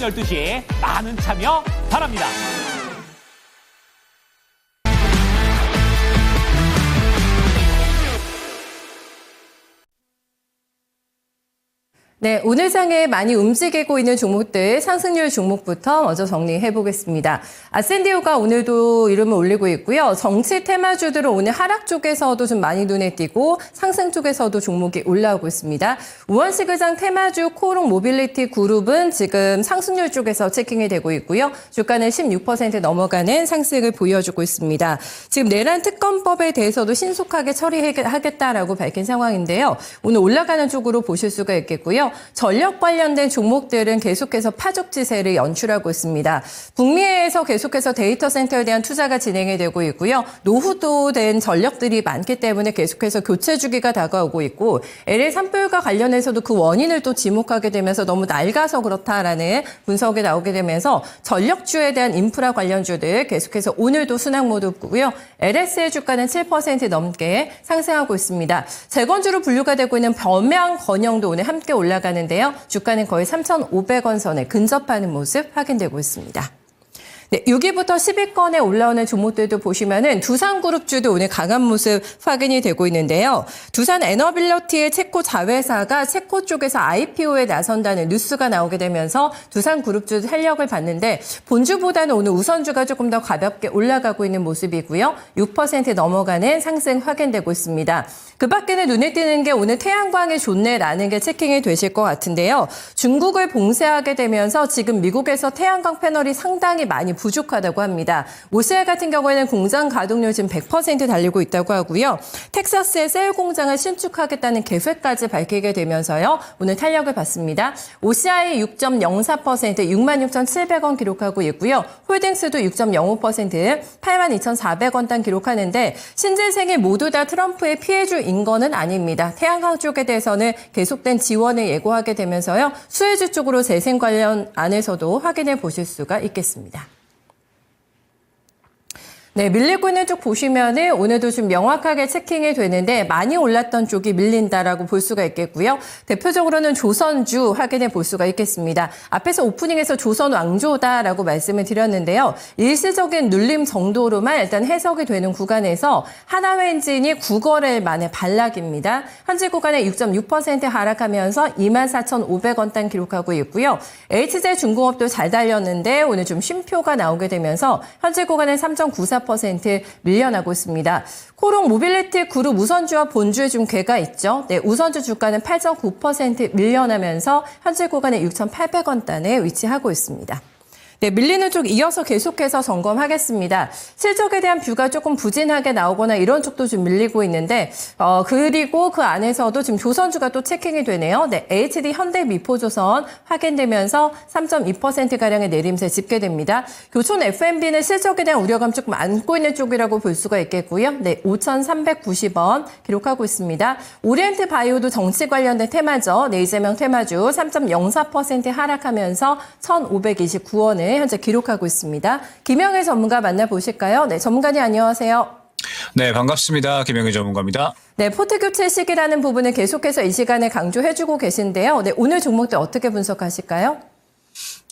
12시에 많은 참여 바랍니다. 네, 오늘 장에 많이 움직이고 있는 종목들 상승률 종목부터 먼저 정리해 보겠습니다. 아센디오가 오늘도 이름을 올리고 있고요. 정치 테마주들은 오늘 하락 쪽에서도 좀 많이 눈에 띄고 상승 쪽에서도 종목이 올라오고 있습니다. 우원시그장 테마주 코롱 모빌리티 그룹은 지금 상승률 쪽에서 체킹이 되고 있고요. 주가는 16% 넘어가는 상승을 보여주고 있습니다. 지금 내란 특검법에 대해서도 신속하게 처리하겠다라고 밝힌 상황인데요. 오늘 올라가는 쪽으로 보실 수가 있겠고요. 전력 관련된 종목들은 계속해서 파죽지세를 연출하고 있습니다. 북미에서 계속해서 데이터 센터에 대한 투자가 진행이 되고 있고요. 노후도 된 전력들이 많기 때문에 계속해서 교체 주기가 다가오고 있고 LA 산불과 관련해서도 그 원인을 또 지목하게 되면서 너무 낡아서 그렇다라는 분석이 나오게 되면서 전력주에 대한 인프라 관련주들 계속해서 오늘도 순항 모드고요. LS의 주가는 7% 넘게 상승하고 있습니다. 재건주로 분류가 되고 있는 범양건영도 오늘 함께 올라가는데요. 주가는 거의 3,500원 선에 근접하는 모습 확인되고 있습니다. 네, 6위부터 10위권에 올라오는 종목들도 보시면은 두산그룹주도 오늘 강한 모습 확인이 되고 있는데요. 두산 에너빌리티의 체코 자회사가 체코 쪽에서 IPO에 나선다는 뉴스가 나오게 되면서 두산그룹주 탄력을 받는데 본주보다는 오늘 우선주가 조금 더 가볍게 올라가고 있는 모습이고요. 6% 넘어가는 상승 확인되고 있습니다. 그 밖에는 눈에 띄는 게 오늘 태양광이 좋네라는 게 체킹이 되실 것 같은데요. 중국을 봉쇄하게 되면서 지금 미국에서 태양광 패널이 상당히 많이 부족하다고 합니다. OCI 같은 경우에는 공장 가동률 지금 100% 달리고 있다고 하고요. 텍사스의 셀 공장을 신축하겠다는 계획까지 밝히게 되면서요. 오늘 탄력을 받습니다. OCI 6.04%, 66,700원 기록하고 있고요. 홀딩스도 6.05%, 82,400원단 기록하는데 신재생이 모두 다 트럼프의 피해주인 거는 아닙니다. 태양광 쪽에 대해서는 계속된 지원을 예고하게 되면서요. 수혜주 쪽으로 재생 관련 안에서도 확인해 보실 수가 있겠습니다. 네, 밀리고 있는 쪽 보시면은 오늘도 좀 명확하게 체킹이 되는데 많이 올랐던 쪽이 밀린다라고 볼 수가 있겠고요. 대표적으로는 조선주 확인해 볼 수가 있겠습니다. 앞에서 오프닝에서 조선 왕조다라고 말씀을 드렸는데요. 일시적인 눌림 정도로만 일단 해석이 되는 구간에서 하나엔진이 9거래일 만에 반락입니다. 현재 구간에 6.6% 하락하면서 24,500원단 기록하고 있고요. HJ중공업도 잘 달렸는데 오늘 좀 쉼표가 나오게 되면서 현재 구간에 3.94% 밀려나고 있습니다. 코롱 모빌리티 그룹 우선주와 본주의 좀 궤가 있죠. 네, 우선주 주가는 8.9% 밀려나면서 현재 구간에 6,800원단에 위치하고 있습니다. 네, 밀리는 쪽 이어서 계속해서 점검하겠습니다. 실적에 대한 뷰가 조금 부진하게 나오거나 이런 쪽도 좀 밀리고 있는데, 그리고 그 안에서도 지금 조선주가 또 체킹이 되네요. 네, HD 현대미포조선 확인되면서 3.2%가량의 내림세 집계됩니다. 교촌 F&B는 실적에 대한 우려감 조금 안고 있는 쪽이라고 볼 수가 있겠고요. 네, 5,390원 기록하고 있습니다. 오리엔트 바이오도 정치 관련된 테마죠. 네, 이재명 테마주 3.04% 하락하면서 1,529원을 현재 기록하고 있습니다. 김영일 전문가 만나보실까요? 네, 전문가님 안녕하세요. 네, 반갑습니다. 김영일 전문가입니다. 네, 포트 교체 시기라는 부분을 계속해서 이 시간에 강조해주고 계신데요. 네, 오늘 종목들 어떻게 분석하실까요?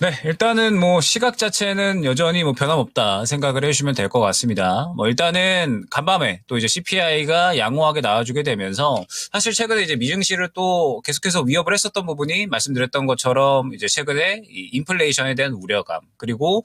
네, 일단은 시각 자체는 여전히 변함없다 생각을 해주시면 될 것 같습니다. 일단은 간밤에 또 이제 CPI가 양호하게 나와주게 되면서 사실 최근에 이제 미증시를 또 계속해서 위협을 했었던 부분이 말씀드렸던 것처럼 이제 최근에 이 인플레이션에 대한 우려감 그리고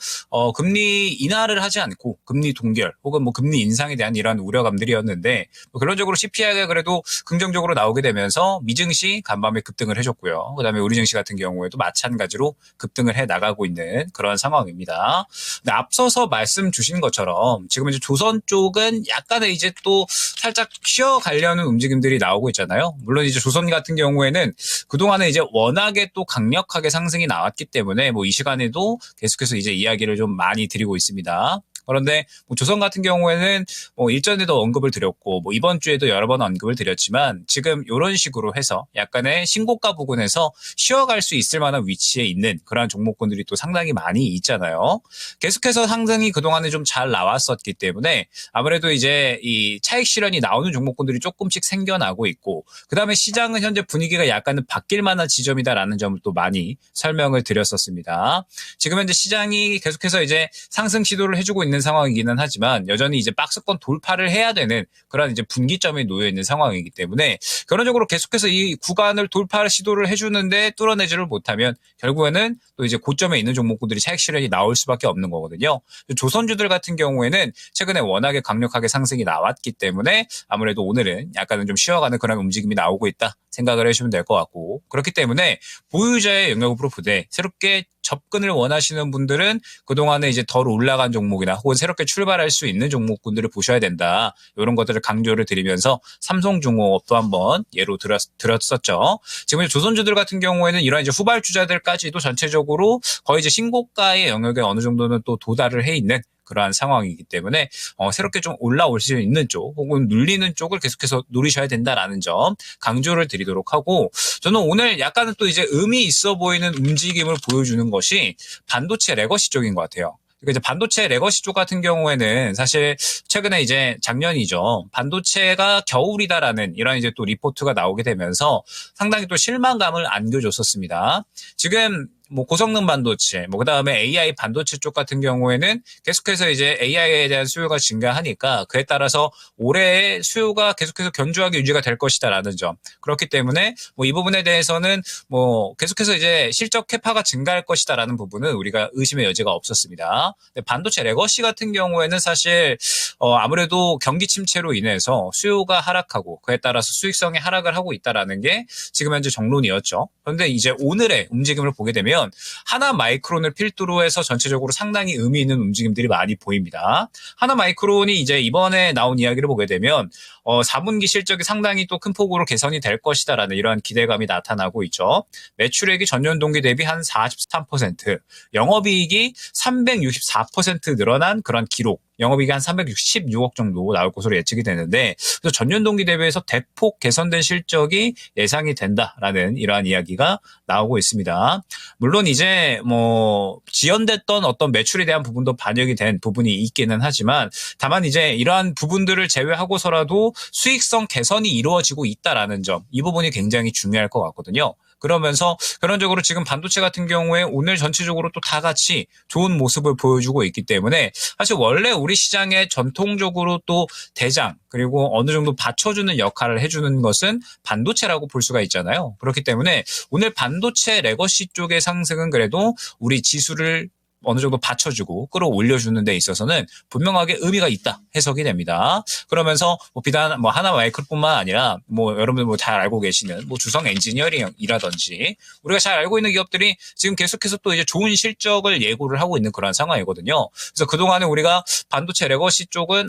금리 인하를 하지 않고 금리 동결 혹은 금리 인상에 대한 이러한 우려감들이었는데 결론적으로 CPI가 그래도 긍정적으로 나오게 되면서 미증시 간밤에 급등을 해줬고요. 그다음에 우리 증시 같은 경우에도 마찬가지로 급등을 해 나가고 있는 그런 상황입니다. 근데 앞서서 말씀 주신 것처럼 지금 이제 조선 쪽은 약간의 이제 또 살짝 쉬어가려는 움직임들이 나오고 있잖아요. 물론 이제 조선 같은 경우에는 그동안에 이제 워낙에 또 강력하게 상승이 나왔기 때문에 이 시간에도 계속해서 이제 이야기를 좀 많이 드리고 있습니다. 그런데 뭐 조선 같은 경우에는 뭐 일전에도 언급을 드렸고 뭐 이번 주에도 여러 번 언급을 드렸지만 지금 이런 식으로 해서 약간의 신고가 부근에서 쉬어갈 수 있을 만한 위치에 있는 그러한 종목군들이 또 상당히 많이 있잖아요. 계속해서 상승이 그동안에 좀 잘 나왔었기 때문에 아무래도 이제 이 차익 실현이 나오는 종목군들이 조금씩 생겨나고 있고 그다음에 시장은 현재 분위기가 약간은 바뀔 만한 지점이다라는 점을 또 많이 설명을 드렸었습니다. 지금 현재 시장이 계속해서 이제 상승 시도를 해주고 있는 상황이기는 하지만 여전히 이제 박스권 돌파를 해야 되는 그런 이제 분기점에 놓여 있는 상황이기 때문에 결론적으로 계속해서 이 구간을 돌파 시도를 해주는데 뚫어내지를 못하면 결국에는 또 이제 고점에 있는 종목군들이 차익 실현이 나올 수밖에 없는 거거든요. 조선주들 같은 경우에는 최근에 워낙에 강력하게 상승이 나왔기 때문에 아무래도 오늘은 약간은 좀 쉬어가는 그런 움직임이 나오고 있다 생각을 해주시면 될 것 같고 그렇기 때문에 보유자의 영역으로 보되 새롭게 접근을 원하시는 분들은 그동안에 이제 덜 올라간 종목이나 혹은 새롭게 출발할 수 있는 종목군들을 보셔야 된다. 이런 것들을 강조를 드리면서 삼성중공업도 한번 예로 들었었죠. 지금 조선주들 같은 경우에는 이런 이제 후발주자들까지도 전체적으로 거의 이제 신고가의 영역에 어느 정도는 또 도달을 해 있는 그러한 상황이기 때문에 새롭게 좀 올라올 수 있는 쪽 혹은 눌리는 쪽을 계속해서 노리셔야 된다라는 점 강조를 드리도록 하고 저는 오늘 약간은 또 이제 의미 있어 보이는 움직임을 보여주는 것이 반도체 레거시 쪽인 것 같아요. 이제 반도체 레거시 쪽 같은 경우에는 사실 최근에 이제 작년이죠. 반도체가 겨울이다라는 이런 이제 또 리포트가 나오게 되면서 상당히 또 실망감을 안겨줬었습니다. 지금 뭐 고성능 반도체, 뭐 그다음에 AI 반도체 쪽 같은 경우에는 계속해서 이제 AI에 대한 수요가 증가하니까 그에 따라서 올해의 수요가 계속해서 견조하게 유지가 될 것이다라는 점. 그렇기 때문에 뭐 이 부분에 대해서는 뭐 계속해서 이제 실적 캐파가 증가할 것이다라는 부분은 우리가 의심의 여지가 없었습니다. 근데 반도체 레거시 같은 경우에는 사실 아무래도 경기 침체로 인해서 수요가 하락하고 그에 따라서 수익성이 하락을 하고 있다라는 게 지금 현재 정론이었죠. 그런데 이제 오늘의 움직임을 보게 되면 하나 마이크론을 필두로 해서 전체적으로 상당히 의미 있는 움직임들이 많이 보입니다. 하나 마이크론이 이제 이번에 나온 이야기를 보게 되면 4분기 실적이 상당히 또 큰 폭으로 개선이 될 것이다라는 이러한 기대감이 나타나고 있죠. 매출액이 전년 동기 대비 한 43%, 영업이익이 364% 늘어난 그런 기록. 영업이익이 한 366억 정도 나올 것으로 예측이 되는데 그래서 전년 동기 대비해서 대폭 개선된 실적이 예상이 된다라는 이러한 이야기가 나오고 있습니다. 물론 이제 뭐 지연됐던 어떤 매출에 대한 부분도 반영이 된 부분이 있기는 하지만 다만 이제 이러한 부분들을 제외하고서라도 수익성 개선이 이루어지고 있다라는 점, 이 부분이 굉장히 중요할 것 같거든요. 그러면서 결론적으로 지금 반도체 같은 경우에 오늘 전체적으로 또 다 같이 좋은 모습을 보여주고 있기 때문에 사실 원래 우리 시장에 전통적으로 또 대장 그리고 어느 정도 받쳐주는 역할을 해주는 것은 반도체라고 볼 수가 있잖아요. 그렇기 때문에 오늘 반도체 레거시 쪽의 상승은 그래도 우리 지수를 어느 정도 받쳐주고 끌어올려주는 데 있어서는 분명하게 의미가 있다 해석이 됩니다. 그러면서 뭐 비단 뭐 하나 마이크로뿐만 아니라 뭐 여러분들 뭐 잘 알고 계시는 뭐 주성 엔지니어링이라든지 우리가 잘 알고 있는 기업들이 지금 계속해서 또 이제 좋은 실적을 예고를 하고 있는 그런 상황이거든요. 그래서 그동안에 우리가 반도체 레거시 쪽은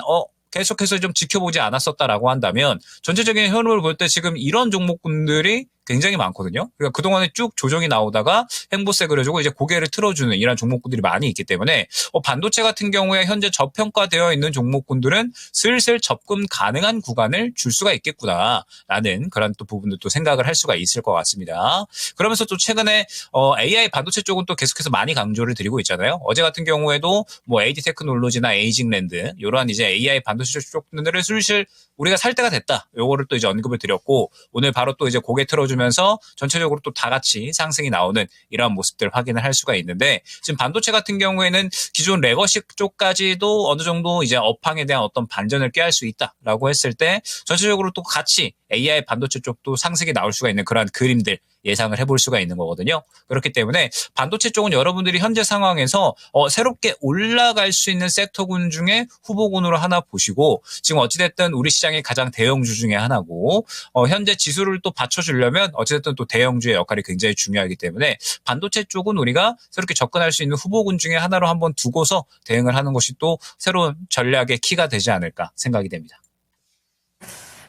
계속해서 좀 지켜보지 않았었다라고 한다면 전체적인 흐름을 볼 때 지금 이런 종목군들이 굉장히 많거든요. 그러니까 그동안에 쭉 조정이 나오다가 행보세 그려주고 이제 고개를 틀어주는 이런 종목군들이 많이 있기 때문에 반도체 같은 경우에 현재 저평가되어 있는 종목군들은 슬슬 접근 가능한 구간을 줄 수가 있겠구나라는 그런 또 부분도 생각을 할 수가 있을 것 같습니다. 그러면서 또 최근에 AI 반도체 쪽은 또 계속해서 많이 강조를 드리고 있잖아요. 어제 같은 경우에도 뭐 AD 테크놀로지나 에이징랜드 이러한 이제 AI 반도체 쪽들을 슬슬 우리가 살 때가 됐다. 요거를 또 이제 언급을 드렸고 오늘 바로 또 이제 고개 틀어주면서 전체적으로 또 다 같이 상승이 나오는 이러한 모습들을 확인을 할 수가 있는데 지금 반도체 같은 경우에는 기존 레거시 쪽까지도 어느 정도 이제 업황에 대한 어떤 반전을 꾀할 수 있다라고 했을 때 전체적으로 또 같이 AI 반도체 쪽도 상승이 나올 수가 있는 그러한 그림들 예상을 해볼 수가 있는 거거든요. 그렇기 때문에 반도체 쪽은 여러분들이 현재 상황에서 새롭게 올라갈 수 있는 섹터군 중에 후보군으로 하나 보시고 지금 어찌됐든 우리 시장의 가장 대형주 중에 하나고 현재 지수를 또 받쳐주려면 어찌됐든 또 대형주의 역할이 굉장히 중요하기 때문에 반도체 쪽은 우리가 새롭게 접근할 수 있는 후보군 중에 하나로 한번 두고서 대응을 하는 것이 또 새로운 전략의 키가 되지 않을까 생각이 됩니다.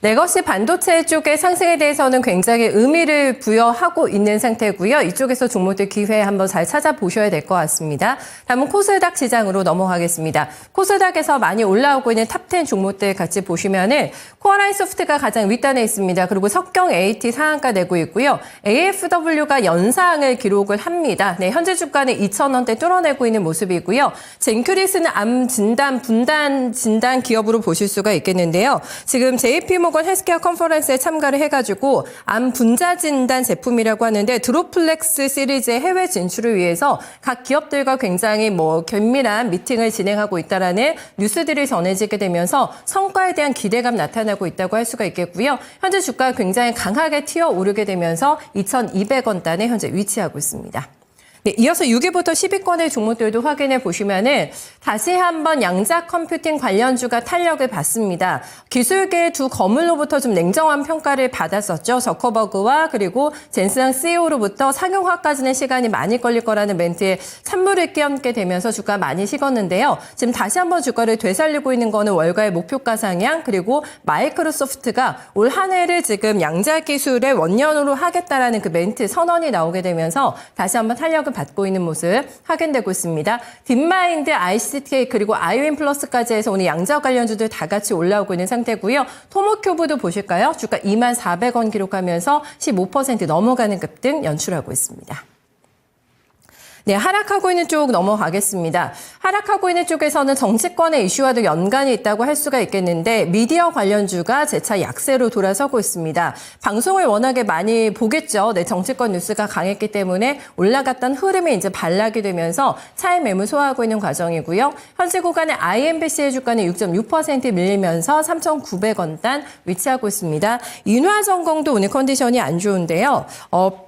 레거시 반도체 쪽의 상승에 대해서는 굉장히 의미를 부여하고 있는 상태고요. 이쪽에서 종목들 기회 한번 잘 찾아보셔야 될 것 같습니다. 다음은 코스닥 시장으로 넘어가겠습니다. 코스닥에서 많이 올라오고 있는 탑10 종목들 같이 보시면은 코어라인 소프트가 가장 윗단에 있습니다. 그리고 석경 AT 상한가 내고 있고요. AFW가 연상을 기록을 합니다. 네, 현재 주가는 2,000원대 뚫어내고 있는 모습이고요. 젠큐리스는 암 진단, 분단 진단 기업으로 보실 수가 있겠는데요. 지금 JP모건 헬스케어 컨퍼런스에 참가를 해가지고 암 분자 진단 제품이라고 하는데 드로플렉스 시리즈의 해외 진출을 위해서 각 기업들과 굉장히 긴밀한 미팅을 진행하고 있다라는 뉴스들이 전해지게 되면서 성과에 대한 기대감 나타나고 있다고 할 수가 있겠고요. 현재 주가가 굉장히 강하게 튀어 오르게 되면서 2,200원 단에 현재 위치하고 있습니다. 네, 이어서 6위부터 10위권의 종목들도 확인해 보시면은 다시 한번 양자 컴퓨팅 관련주가 탄력을 받습니다. 기술계의 두 거물로부터 좀 냉정한 평가를 받았었죠. 저커버그와 그리고 젠스랑 CEO로부터 상용화까지는 시간이 많이 걸릴 거라는 멘트에 찬물을 끼얹게 되면서 주가 많이 식었는데요. 지금 다시 한번 주가를 되살리고 있는 거는 월가의 목표가 상향 그리고 마이크로소프트가 올 한 해를 지금 양자 기술의 원년으로 하겠다라는 그 멘트 선언이 나오게 되면서 다시 한번 탄력을 받고 있는 모습 확인되고 있습니다. 딥마인드, ICT 그리고 아이윈 플러스까지 해서 오늘 양자 관련주들 다 같이 올라오고 있는 상태고요. 토모큐브도 보실까요? 주가 24,000원 기록하면서 15% 넘어가는 급등 연출하고 있습니다. 네, 하락하고 있는 쪽 넘어가겠습니다. 하락하고 있는 쪽에서는 정치권의 이슈와도 연관이 있다고 할 수가 있겠는데 미디어 관련주가 재차 약세로 돌아서고 있습니다. 방송을 워낙에 많이 보겠죠. 네, 정치권 뉴스가 강했기 때문에 올라갔던 흐름이 이제 반락이 되면서 차익 매물 소화하고 있는 과정이고요. 현재 구간에 IMBC의 주가는 6.6% 밀리면서 3,900원 단 위치하고 있습니다. 인화전공도 오늘 컨디션이 안 좋은데요.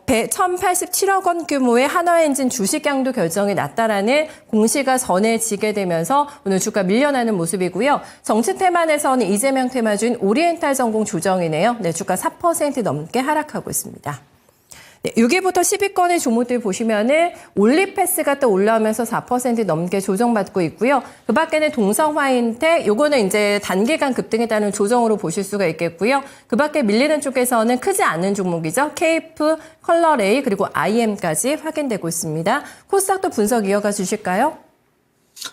1,087억 원 규모의 한화엔진 주식양도 결정이 났다라는 공시가 전해지게 되면서 오늘 주가 밀려나는 모습이고요. 정치 테마에서는 이재명 테마주인 오리엔탈 전공 조정이네요. 네, 주가 4% 넘게 하락하고 있습니다. 네, 6위부터 10위권의 종목들 보시면은 올리패스가 또 올라오면서 4% 넘게 조정받고 있고요. 그 밖에는 동성화인텍, 요거는 이제 단기간 급등에 따른 조정으로 보실 수가 있겠고요. 그 밖에 밀리는 쪽에서는 크지 않은 종목이죠. 케이프, 컬러레이, 그리고 IM까지 확인되고 있습니다. 코스닥도 분석 이어가 주실까요?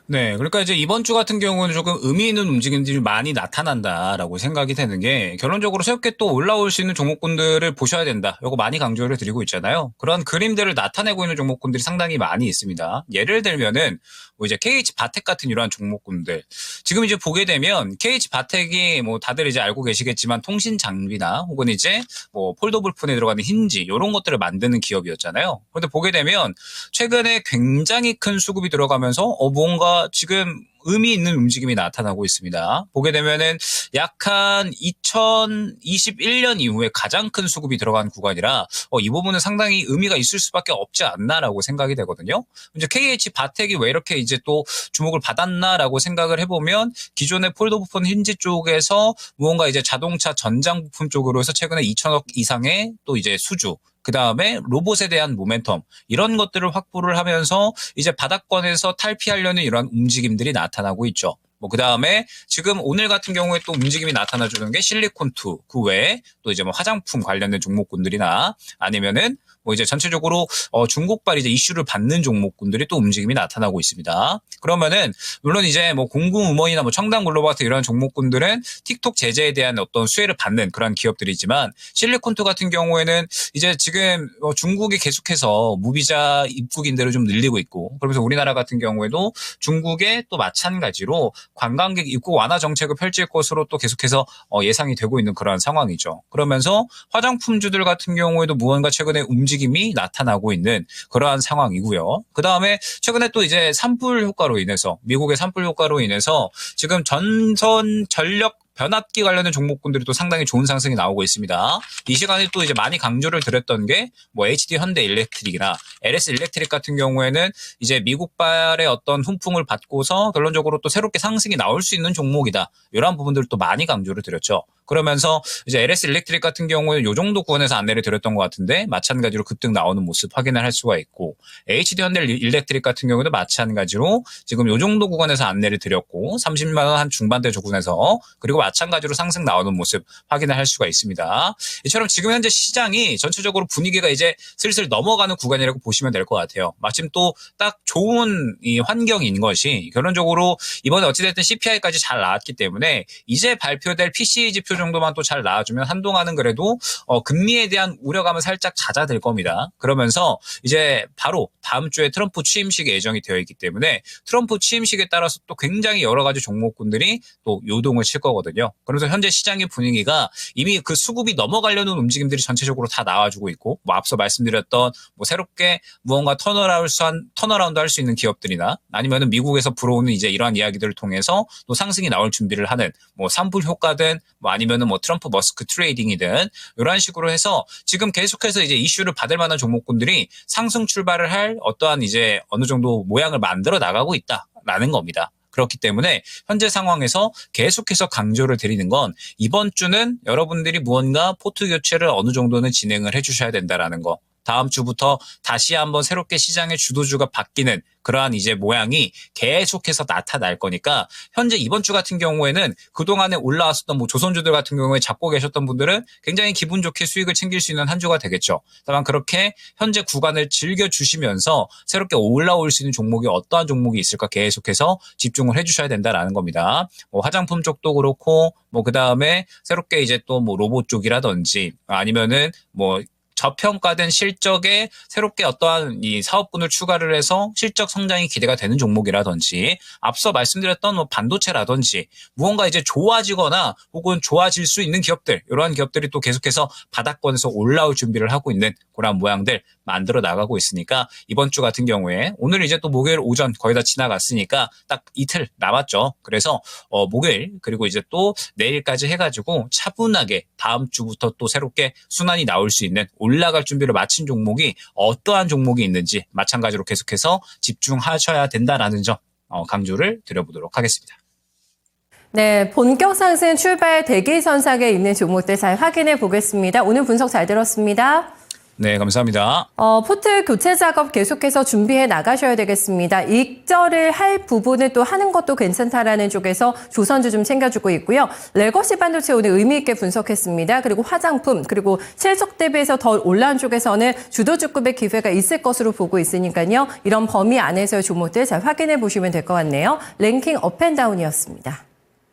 네, 그러니까 이제 이번 주 같은 경우는 조금 의미 있는 움직임들이 많이 나타난다라고 생각이 되는 게 결론적으로 새롭게 또 올라올 수 있는 종목군들을 보셔야 된다. 이거 많이 강조를 드리고 있잖아요. 그런 그림들을 나타내고 있는 종목군들이 상당히 많이 있습니다. 예를 들면은 뭐 이제 KH 바텍 같은 이러한 종목군들. 지금 이제 보게 되면 KH 바텍이 뭐 다들 이제 알고 계시겠지만 통신 장비나 혹은 이제 뭐 폴더블 폰에 들어가는 힌지 이런 것들을 만드는 기업이었잖아요. 그런데 보게 되면 최근에 굉장히 큰 수급이 들어가면서 뭔가 지금 의미 있는 움직임이 나타나고 있습니다. 보게 되면은 약한 2021년 이후에 가장 큰 수급이 들어간 구간이라 이 부분은 상당히 의미가 있을 수밖에 없지 않나라고 생각이 되거든요. 이제 KH 바텍이 왜 이렇게 이제 또 주목을 받았나라고 생각을 해보면 기존의 폴더폰 힌지 쪽에서 무언가 이제 자동차 전장 부품 쪽으로 해서 최근에 2천억 이상의 또 이제 수주 그 다음에 로봇에 대한 모멘텀 이런 것들을 확보를 하면서 이제 바닥권에서 탈피하려는 이러한 움직임들이 나타나고 있죠. 그 다음에 지금 오늘 같은 경우에 또 움직임이 나타나주는 게 실리콘2 그 외에 또 이제 뭐 화장품 관련된 종목군들이나 아니면은 뭐 이제 전체적으로 중국발 이제 이슈를 받는 종목군들이 또 움직임이 나타나고 있습니다. 그러면은 물론 이제 뭐 공군음원이나 뭐 청담글로벌 같은 이런 종목군들은 틱톡 제재에 대한 어떤 수혜를 받는 그런 기업들이지만 실리콘2 같은 경우에는 이제 지금 중국이 계속해서 무비자 입국인들을 좀 늘리고 있고 그러면서 우리나라 같은 경우에도 중국에 또 마찬가지로 관광객 입국 완화 정책을 펼칠 것으로 또 계속해서 예상이 되고 있는 그런 상황이죠. 그러면서 화장품주들 같은 경우에도 무언가 최근에 움직임이 나타나고 있는 그러한 상황이고요. 그 다음에 최근에 또 이제 산불 효과로 인해서 미국의 산불 효과로 인해서 지금 전선 전력 변압기 관련된 종목군들이 또 상당히 좋은 상승이 나오고 있습니다. 이 시간에 또 이제 많이 강조를 드렸던 게 뭐 HD 현대 일렉트릭이나 LS 일렉트릭 같은 경우에는 이제 미국발의 어떤 훈풍을 받고서 결론적으로 또 새롭게 상승이 나올 수 있는 종목이다. 이런 부분들을 또 많이 강조를 드렸죠. 그러면서 이제 LS 일렉트릭 같은 경우에는 요 정도 구간에서 안내를 드렸던 것 같은데 마찬가지로 급등 나오는 모습 확인을 할 수가 있고 HD 현대 일렉트릭 같은 경우도 마찬가지로 지금 요 정도 구간에서 안내를 드렸고 30만 원 한 중반대 조군에서 그리고 마찬가지로 상승 나오는 모습 확인을 할 수가 있습니다. 이처럼 지금 현재 시장이 전체적으로 분위기가 이제 슬슬 넘어가는 구간이라고 보시면 될 것 같아요. 마침 또 딱 좋은 이 환경인 것이 결론적으로 이번에 어찌됐든 CPI까지 잘 나왔기 때문에 이제 발표될 PCE 지표 정도만 또 잘 나와주면 한동안은 그래도 금리에 대한 우려감은 살짝 잦아들 겁니다. 그러면서 이제 바로 다음 주에 트럼프 취임식이 예정이 되어 있기 때문에 트럼프 취임식에 따라서 또 굉장히 여러 가지 종목군들이 또 요동을 칠 거거든요. 그래서 현재 시장의 분위기가 이미 그 수급이 넘어가려는 움직임들이 전체적으로 다 나와주고 있고, 뭐 앞서 말씀드렸던 뭐 새롭게 무언가 턴어라운드 할 수 있는 기업들이나 아니면은 미국에서 불어오는 이제 이러한 이야기들을 통해서 또 상승이 나올 준비를 하는 뭐 산불 효과든 뭐 아니면은 뭐 트럼프 머스크 트레이딩이든 이런 식으로 해서 지금 계속해서 이제 이슈를 받을 만한 종목군들이 상승 출발을 할 어떠한 이제 어느 정도 모양을 만들어 나가고 있다라는 겁니다. 그렇기 때문에 현재 상황에서 계속해서 강조를 드리는 건 이번 주는 여러분들이 무언가 포트 교체를 어느 정도는 진행을 해주셔야 된다라는 거. 다음 주부터 다시 한번 새롭게 시장의 주도주가 바뀌는 그러한 이제 모양이 계속해서 나타날 거니까 현재 이번 주 같은 경우에는 그동안에 올라왔었던 뭐 조선주들 같은 경우에 잡고 계셨던 분들은 굉장히 기분 좋게 수익을 챙길 수 있는 한 주가 되겠죠. 다만 그렇게 현재 구간을 즐겨주시면서 새롭게 올라올 수 있는 종목이 어떠한 종목이 있을까 계속해서 집중을 해주셔야 된다라는 겁니다. 뭐 화장품 쪽도 그렇고 뭐 그다음에 새롭게 이제 또 뭐 로봇 쪽이라든지 아니면은 뭐 저평가된 실적에 새롭게 어떠한 이 사업군을 추가를 해서 실적 성장이 기대가 되는 종목이라든지 앞서 말씀드렸던 뭐 반도체라든지 무언가 이제 좋아지거나 혹은 좋아질 수 있는 기업들, 이러한 기업들이 또 계속해서 바닥권에서 올라올 준비를 하고 있는 그런 모양들 만들어 나가고 있으니까 이번 주 같은 경우에 오늘 이제 또 목요일 오전 거의 다 지나갔으니까 딱 이틀 남았죠. 그래서 목요일 그리고 이제 또 내일까지 해가지고 차분하게 다음 주부터 또 새롭게 순환이 나올 수 있는 올라갈 준비를 마친 종목이 어떠한 종목이 있는지 마찬가지로 계속해서 집중하셔야 된다라는 점 강조를 드려보도록 하겠습니다. 네, 본격 상승 출발 대기선상에 있는 종목들 잘 확인해 보겠습니다. 오늘 분석 잘 들었습니다. 네, 감사합니다. 포트 교체 작업 계속해서 준비해 나가셔야 되겠습니다. 익절을 할 부분을 또 하는 것도 괜찮다라는 쪽에서 조선주 좀 챙겨주고 있고요. 레거시 반도체 오늘 의미 있게 분석했습니다. 그리고 화장품, 그리고 실적 대비해서 더 올라온 쪽에서는 주도주급의 기회가 있을 것으로 보고 있으니까요. 이런 범위 안에서의 종목들 잘 확인해 보시면 될 것 같네요. 랭킹 업앤다운이었습니다.